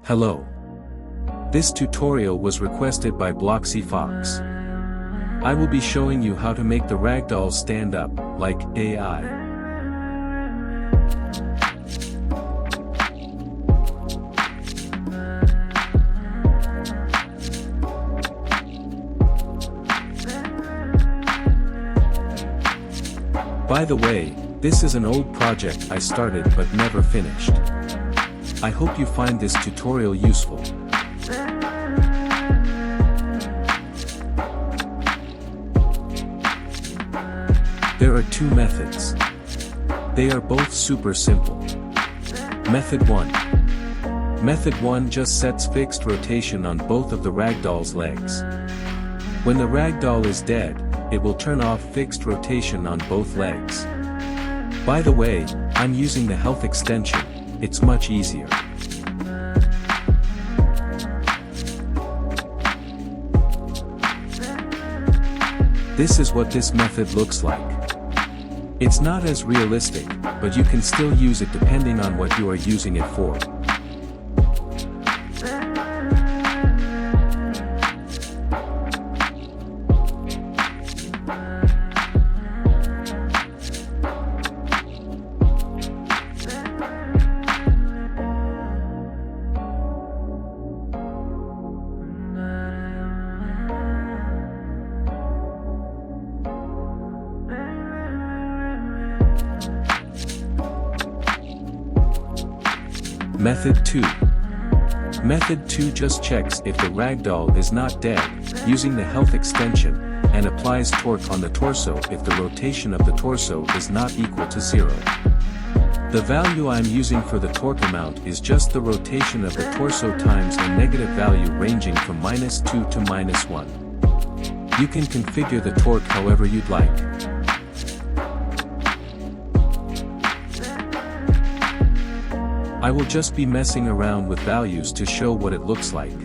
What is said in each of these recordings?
Hello. This tutorial was requested by Bloxy Fox. I will be showing you how to make the ragdoll stand up, like AI. By the way, this is an old project I started but never finished. I hope you find this tutorial useful. There are two methods. They are both super simple. Method 1. Method 1 just sets fixed rotation on both of the ragdoll's legs. When the ragdoll is dead, it will turn off fixed rotation on both legs. By the way, I'm using the health extension, it's much easier. This is what this method looks like. It's not as realistic, but you can still use it depending on what you are using it for. Method 2. Method 2 just checks if the ragdoll is not dead, using the health extension, and applies torque on the torso if the rotation of the torso is not equal to 0. The value I'm using for the torque amount is just the rotation of the torso times a negative value ranging from -2 to -1. You can configure the torque however you'd like. I will just be messing around with values to show what it looks like.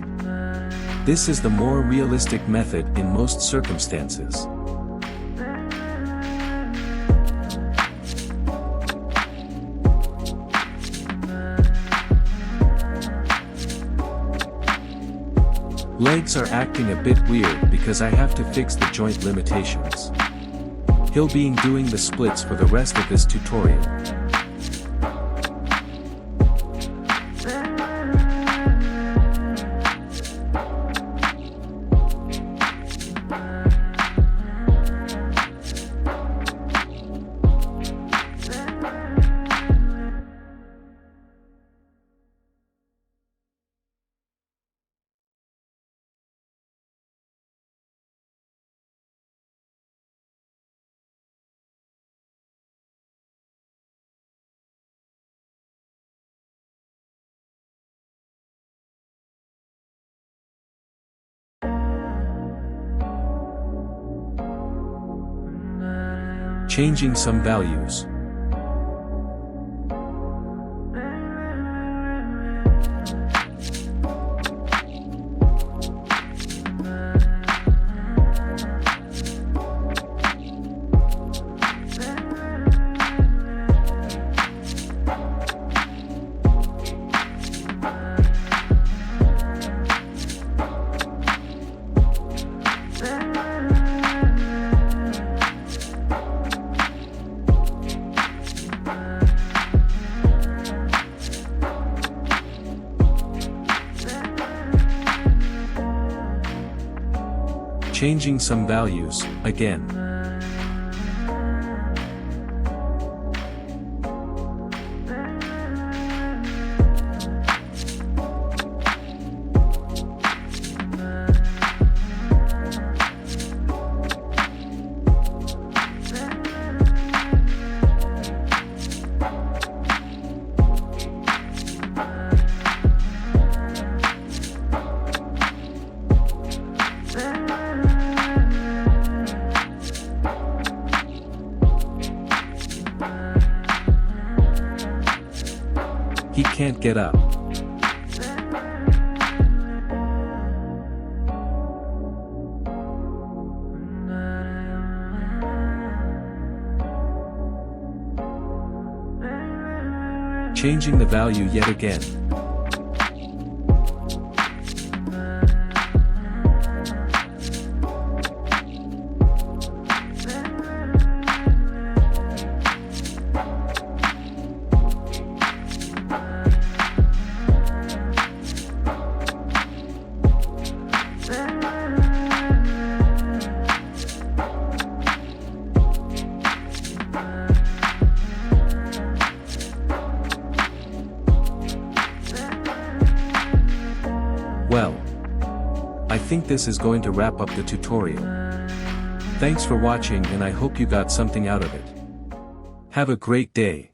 This is the more realistic method in most circumstances. Legs are acting a bit weird because I have to fix the joint limitations. He'll be doing the splits for the rest of this tutorial. Changing some values. Changing some values, again. He can't get up. Changing the value yet again. Well, I think this is going to wrap up the tutorial. Thanks for watching and I hope you got something out of it. Have a great day.